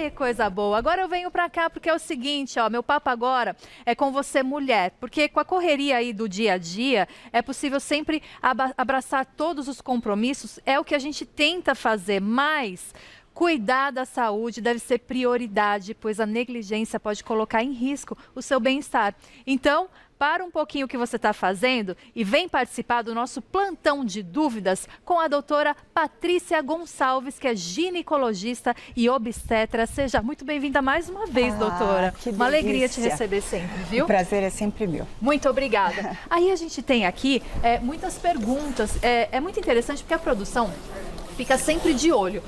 Que coisa boa. Agora eu venho pra cá porque é o seguinte, ó, meu papo agora é com você, mulher, porque com a correria aí do dia a dia, é possível sempre abraçar todos os compromissos, é o que a gente tenta fazer, mas cuidar da saúde deve ser prioridade, pois a negligência pode colocar em risco o seu bem-estar. Então, para um pouquinho o que você está fazendo e vem participar do nosso plantão de dúvidas com a doutora Patrícia Gonçalves, que é ginecologista e obstetra. Seja muito bem-vinda mais uma vez, doutora. Uma alegria te receber sempre, viu? O prazer é sempre meu. Muito obrigada. Aí a gente tem aqui muitas perguntas. É muito interessante porque a produção fica sempre de olho.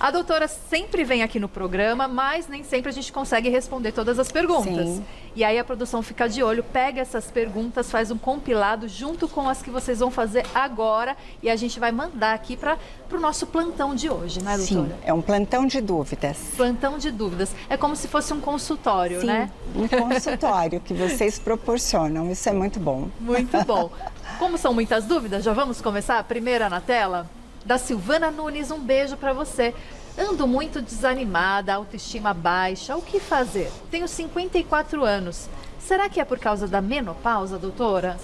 A doutora sempre vem aqui no programa, mas nem sempre a gente consegue responder todas as perguntas. Sim. E aí a produção fica de olho, pega essas perguntas, faz um compilado junto com as que vocês vão fazer agora e a gente vai mandar aqui para o nosso plantão de hoje, né, doutora? Sim, é um plantão de dúvidas. Plantão de dúvidas. É como se fosse um consultório, Sim, né? Um consultório que vocês proporcionam, isso é muito bom. Muito bom. Como são muitas dúvidas, já vamos começar? A primeira na tela? Da Silvana Nunes, um beijo para você. Ando muito desanimada, autoestima baixa, o que fazer? Tenho 54 anos. Será que é por causa da menopausa, doutora?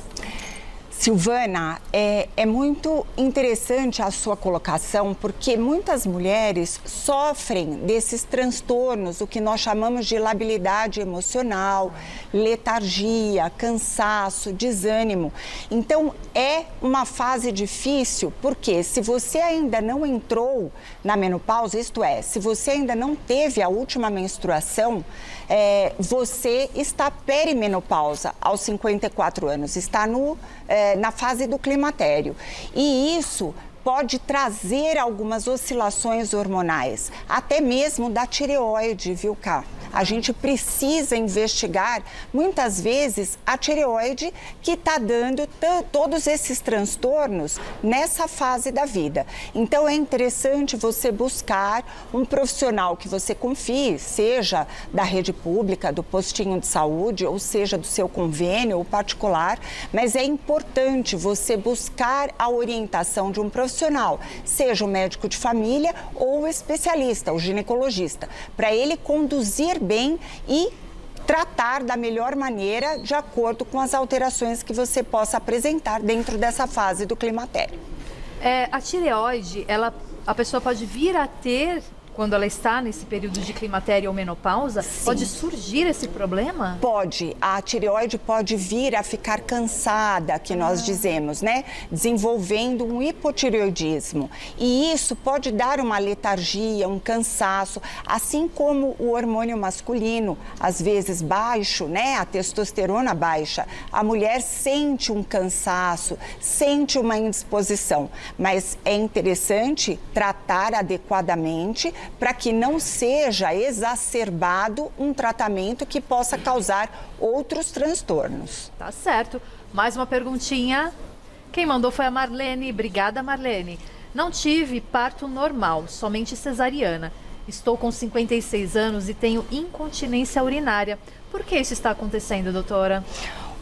Silvana, é muito interessante a sua colocação, porque muitas mulheres sofrem desses transtornos, o que nós chamamos de labilidade emocional, letargia, cansaço, desânimo. Então, é uma fase difícil, porque se você ainda não entrou na menopausa, isto é, se você ainda não teve a última menstruação, você está perimenopausa aos 54 anos, está na fase do climatério. E isso pode trazer algumas oscilações hormonais, até mesmo da tireoide, viu, Cá? A gente precisa investigar, muitas vezes, a tireoide que está dando todos esses transtornos nessa fase da vida. Então, é interessante você buscar um profissional que você confie, seja da rede pública, do postinho de saúde, ou seja do seu convênio ou particular, mas é importante você buscar a orientação de um profissional, seja o médico de família ou o especialista, o ginecologista, para ele conduzir bem e tratar da melhor maneira de acordo com as alterações que você possa apresentar dentro dessa fase do climatério. A tireoide, a pessoa pode vir a ter, quando ela está nesse período de climatério ou menopausa, sim, pode surgir esse problema? Pode. A tireoide pode vir a ficar cansada, que nós dizemos, né? Desenvolvendo um hipotireoidismo. E isso pode dar uma letargia, um cansaço, assim como o hormônio masculino, às vezes baixo, né? A testosterona baixa. A mulher sente um cansaço, sente uma indisposição. Mas é interessante tratar adequadamente para que não seja exacerbado um tratamento que possa causar outros transtornos. Tá certo. Mais uma perguntinha. Quem mandou foi a Marlene. Obrigada, Marlene. Não tive parto normal, somente cesariana. Estou com 56 anos e tenho incontinência urinária. Por que isso está acontecendo, doutora?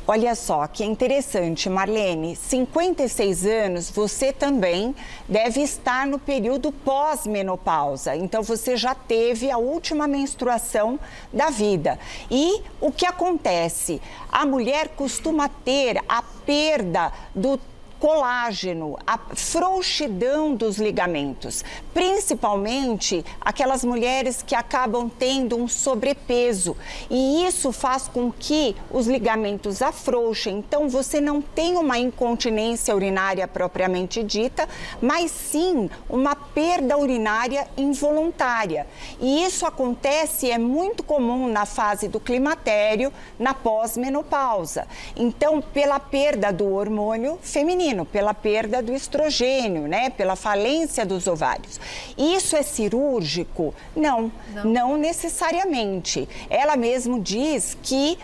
Olha só, que interessante, Marlene, 56 anos, você também deve estar no período pós-menopausa. Então, você já teve a última menstruação da vida. E o que acontece? A mulher costuma ter a perda do colágeno, a frouxidão dos ligamentos, principalmente aquelas mulheres que acabam tendo um sobrepeso, e isso faz com que os ligamentos afrouxem. Então, você não tem uma incontinência urinária propriamente dita, mas sim uma perda urinária involuntária. E isso acontece, é muito comum na fase do climatério, na pós-menopausa. Então, pela perda do hormônio feminino, pela perda do estrogênio, né? Pela falência dos ovários. Isso é cirúrgico? Não necessariamente. Ela mesmo diz que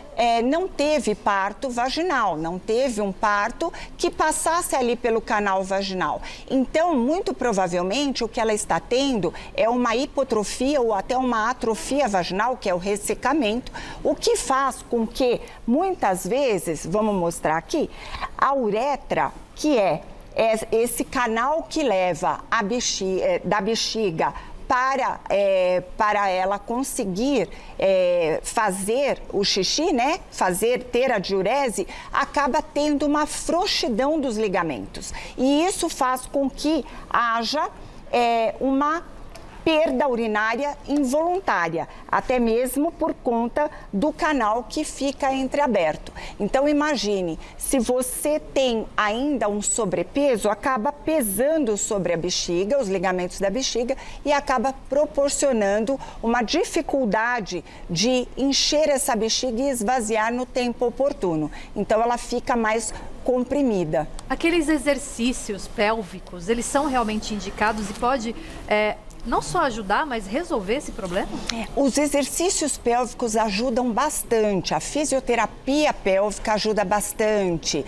não teve parto vaginal, não teve um parto que passasse ali pelo canal vaginal. Então, muito provavelmente, o que ela está tendo é uma hipotrofia ou até uma atrofia vaginal, que é o ressecamento, o que faz com que, muitas vezes, vamos mostrar aqui, a uretra, que é esse canal que leva da bexiga para ela conseguir fazer o xixi, né? Ter a diurese, acaba tendo uma frouxidão dos ligamentos. E isso faz com que haja uma perda urinária involuntária, até mesmo por conta do canal que fica entreaberto. Então imagine, se você tem ainda um sobrepeso, acaba pesando sobre a bexiga, os ligamentos da bexiga, e acaba proporcionando uma dificuldade de encher essa bexiga e esvaziar no tempo oportuno. Então ela fica mais comprimida. Aqueles exercícios pélvicos, eles são realmente indicados e pode não só ajudar, mas resolver esse problema? Os exercícios pélvicos ajudam bastante, a fisioterapia pélvica ajuda bastante.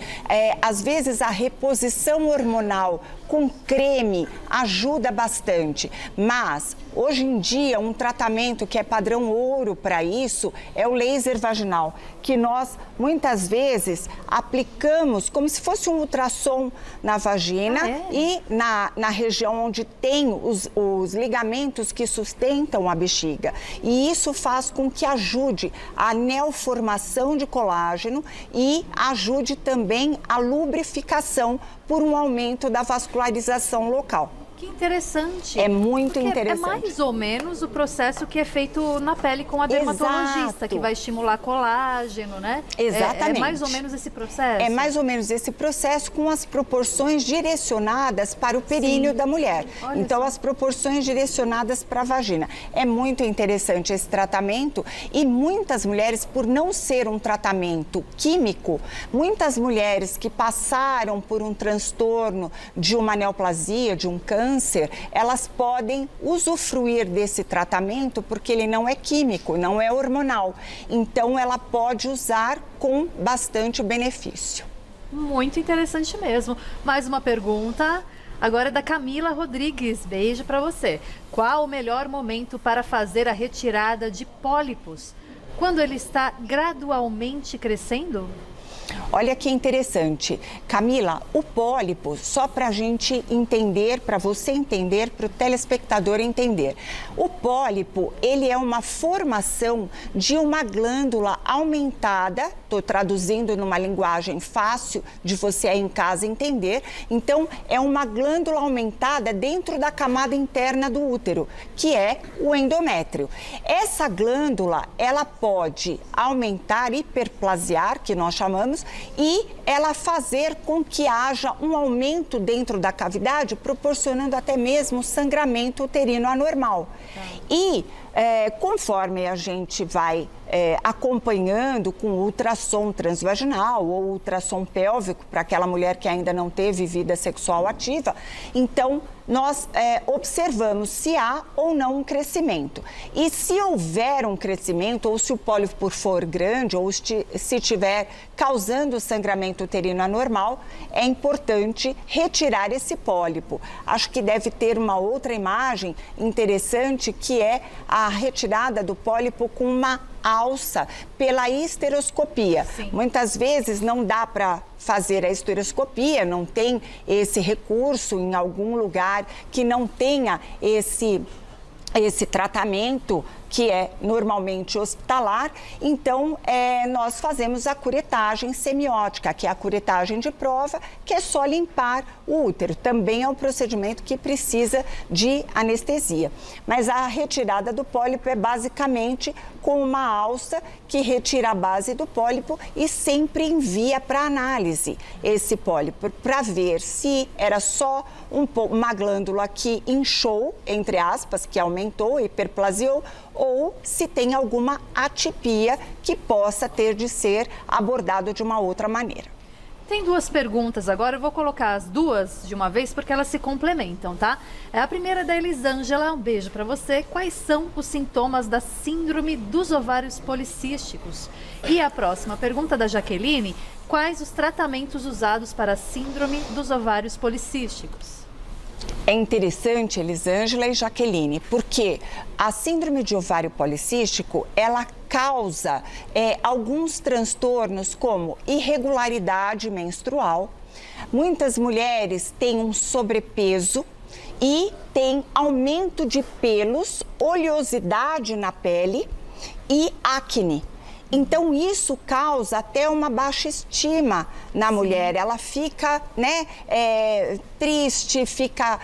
Às vezes a reposição hormonal com creme ajuda bastante, mas hoje em dia um tratamento que é padrão ouro para isso é o laser vaginal, que nós muitas vezes aplicamos como se fosse um ultrassom na vagina e na região onde tem os ligamentos que sustentam a bexiga. E isso faz com que ajude a neoformação de colágeno e ajude também a lubrificação por um aumento da vascularização local. Que interessante. É muito interessante. É mais ou menos o processo que é feito na pele com a dermatologista, Exato. Que vai estimular colágeno, né? Exatamente. É mais ou menos esse processo? É mais ou menos esse processo com as proporções direcionadas para o períneo da mulher. Olha então, só. as proporções direcionadas para a vagina. É muito interessante esse tratamento e muitas mulheres, por não ser um tratamento químico, muitas mulheres que passaram por um transtorno de uma neoplasia, de um câncer, elas podem usufruir desse tratamento porque ele não é químico, não é hormonal. Então, ela pode usar com bastante benefício. Muito interessante mesmo. Mais uma pergunta, agora é da Camila Rodrigues. Beijo para você. Qual o melhor momento para fazer a retirada de pólipos? Quando ele está gradualmente crescendo? Olha que interessante. Camila, o pólipo, só para a gente entender, para você entender, para o telespectador entender. O pólipo, ele é uma formação de uma glândula aumentada, estou traduzindo numa linguagem fácil de você aí em casa entender. Então, é uma glândula aumentada dentro da camada interna do útero, que é o endométrio. Essa glândula, ela pode aumentar, hiperplasiar, que nós chamamos, e ela fazer com que haja um aumento dentro da cavidade, proporcionando até mesmo sangramento uterino anormal. E conforme a gente vai acompanhando com ultrassom transvaginal ou ultrassom pélvico para aquela mulher que ainda não teve vida sexual ativa, então nós observamos se há ou não um crescimento. E se houver um crescimento, ou se o pólipo for grande, ou se estiver causando sangramento uterino anormal, é importante retirar esse pólipo. Acho que deve ter uma outra imagem interessante, que é a retirada do pólipo com uma alça pela histeroscopia. Sim. Muitas vezes não dá para fazer a histeroscopia, não tem esse recurso em algum lugar que não tenha esse tratamento, que é normalmente hospitalar. Então, nós fazemos a curetagem semiótica, que é a curetagem de prova, que é só limpar o útero. Também é um procedimento que precisa de anestesia. Mas a retirada do pólipo é basicamente com uma alça que retira a base do pólipo e sempre envia para análise esse pólipo, para ver se era só uma glândula que inchou, entre aspas, que aumentou, hiperplasiou, ou se tem alguma atipia que possa ter de ser abordado de uma outra maneira. Tem duas perguntas agora, eu vou colocar as duas de uma vez porque elas se complementam, tá? A primeira é da Elisângela, um beijo para você. Quais são os sintomas da síndrome dos ovários policísticos? E a próxima pergunta da Jaqueline, quais os tratamentos usados para a síndrome dos ovários policísticos? É interessante, Elisângela e Jaqueline, porque a síndrome de ovário policístico, ela causa alguns transtornos como irregularidade menstrual. Muitas mulheres têm um sobrepeso e tem aumento de pelos, oleosidade na pele e acne. Então, isso causa até uma baixa estima na mulher. Ela fica, né, triste, fica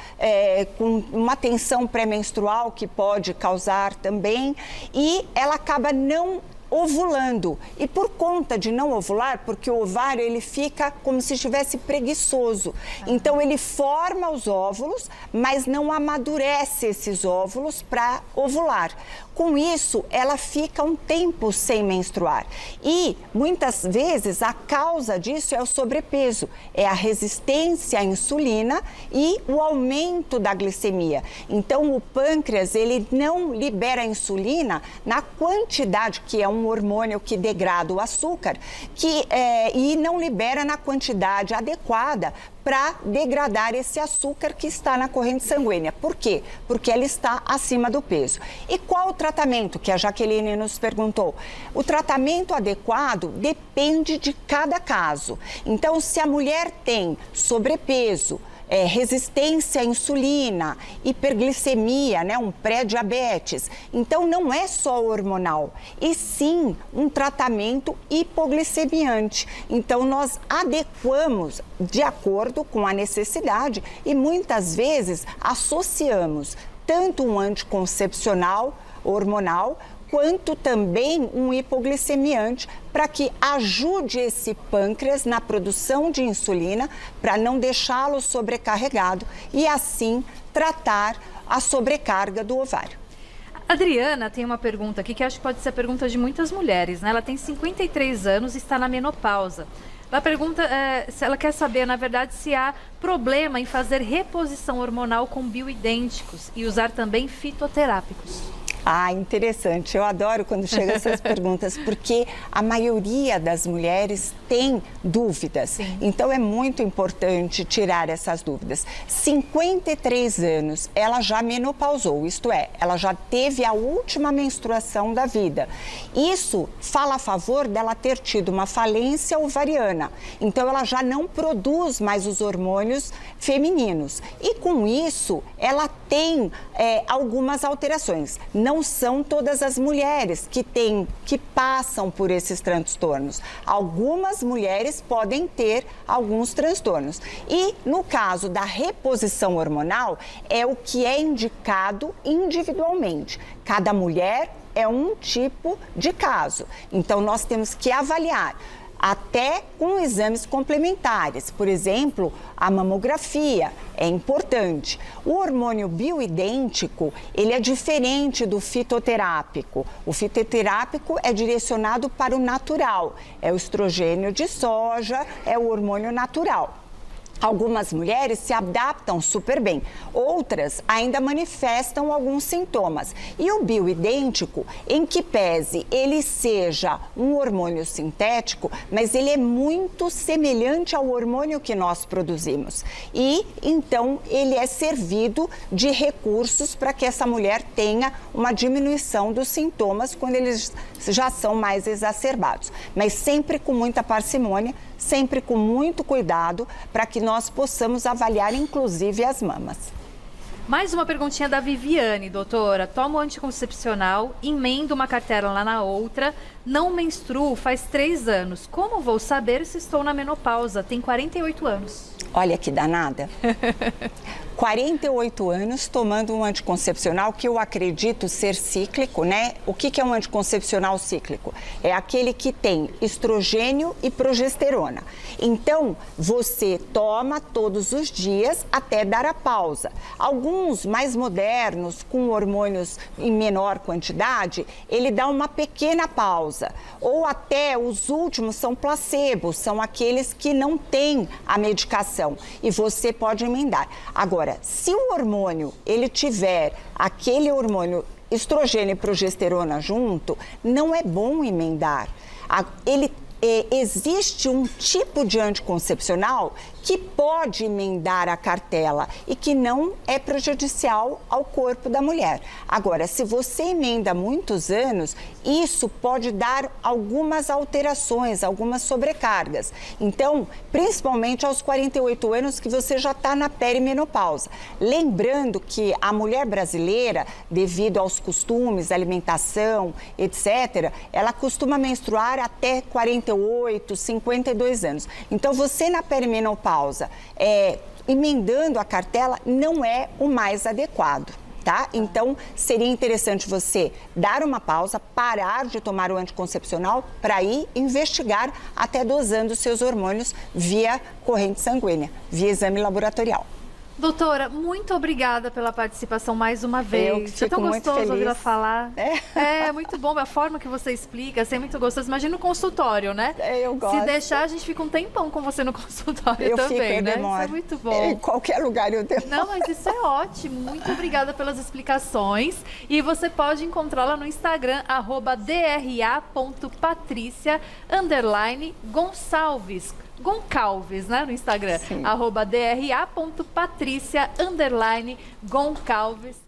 com uma tensão pré-menstrual que pode causar também. E ela acaba não ovulando. E por conta de não ovular, porque o ovário ele fica como se estivesse preguiçoso. Então ele forma os óvulos, mas não amadurece esses óvulos para ovular. Com isso, ela fica um tempo sem menstruar. E muitas vezes a causa disso é o sobrepeso, é a resistência à insulina e o aumento da glicemia. Então o pâncreas ele não libera a insulina na quantidade, que é um hormônio que degrada o açúcar, e não libera na quantidade adequada para degradar esse açúcar que está na corrente sanguínea. Por quê? Porque ela está acima do peso. E qual o tratamento que a Jaqueline nos perguntou? O tratamento adequado depende de cada caso. Então, se a mulher tem sobrepeso, resistência à insulina, hiperglicemia, né, um pré-diabetes. Então, não é só hormonal, e sim um tratamento hipoglicemiante. Então, nós adequamos de acordo com a necessidade e muitas vezes associamos tanto um anticoncepcional hormonal quanto também um hipoglicemiante para que ajude esse pâncreas na produção de insulina para não deixá-lo sobrecarregado e assim tratar a sobrecarga do ovário. Adriana tem uma pergunta aqui que acho que pode ser a pergunta de muitas mulheres, né? Ela tem 53 anos e está na menopausa. Ela pergunta se ela quer saber, na verdade, se há problema em fazer reposição hormonal com bioidênticos e usar também fitoterápicos. Ah, interessante. Eu adoro quando chegam essas perguntas, porque a maioria das mulheres tem dúvidas. Sim. Então, é muito importante tirar essas dúvidas. 53 anos, ela já menopausou, isto é, ela já teve a última menstruação da vida. Isso fala a favor dela ter tido uma falência ovariana. Então, ela já não produz mais os hormônios femininos. E com isso, ela tem algumas alterações. Não são todas as mulheres que passam por esses transtornos. Algumas mulheres podem ter alguns transtornos. E no caso da reposição hormonal, é o que é indicado individualmente. Cada mulher é um tipo de caso. Então, nós temos que avaliar até com exames complementares, por exemplo, a mamografia é importante. O hormônio bioidêntico, ele é diferente do fitoterápico. O fitoterápico é direcionado para o natural, é o estrogênio de soja, é o hormônio natural. Algumas mulheres se adaptam super bem, outras ainda manifestam alguns sintomas. E o bioidêntico, em que pese ele seja um hormônio sintético, mas ele é muito semelhante ao hormônio que nós produzimos. E então ele é servido de recursos para que essa mulher tenha uma diminuição dos sintomas quando eles já são mais exacerbados. Mas sempre com muita parcimônia, sempre com muito cuidado, para que nós possamos avaliar, inclusive, as mamas. Mais uma perguntinha da Viviane, doutora. Tomo anticoncepcional, emendo uma cartela lá na outra, não menstruo faz 3 anos. Como vou saber se estou na menopausa? Tem 48 anos. Olha que danada. 48 anos tomando um anticoncepcional que eu acredito ser cíclico, né? O que é um anticoncepcional cíclico? É aquele que tem estrogênio e progesterona. Então, você toma todos os dias até dar a pausa. Alguns mais modernos, com hormônios em menor quantidade, ele dá uma pequena pausa. Ou até os últimos são placebos, são aqueles que não têm a medicação e você pode emendar. Agora, se o hormônio, ele tiver aquele hormônio estrogênio e progesterona junto, não é bom emendar. Ele existe um tipo de anticoncepcional que pode emendar a cartela e que não é prejudicial ao corpo da mulher. Agora, se você emenda muitos anos, isso pode dar algumas alterações, algumas sobrecargas. Então, principalmente aos 48 anos que você já está na perimenopausa. Lembrando que a mulher brasileira, devido aos costumes, alimentação, etc., ela costuma menstruar até 48, 52 anos. Então, você na perimenopausa, emendando a cartela, não é o mais adequado. Tá? Então, seria interessante você dar uma pausa, parar de tomar o anticoncepcional para ir investigar até dosando os seus hormônios via corrente sanguínea, via exame laboratorial. Doutora, muito obrigada pela participação mais uma vez. É tão gostoso ouvir ela falar. É muito bom a forma que você explica, assim, é muito gostoso. Imagina no consultório, né? Eu gosto. Se deixar, a gente fica um tempão com você no consultório também, né? Isso é muito bom. Em qualquer lugar eu demoro. Não, mas isso é ótimo. Muito obrigada pelas explicações. E você pode encontrá-la no Instagram, @dra.patricia_Gonçalves. Goncalves, né, no Instagram, @dra.patricia_Goncalves.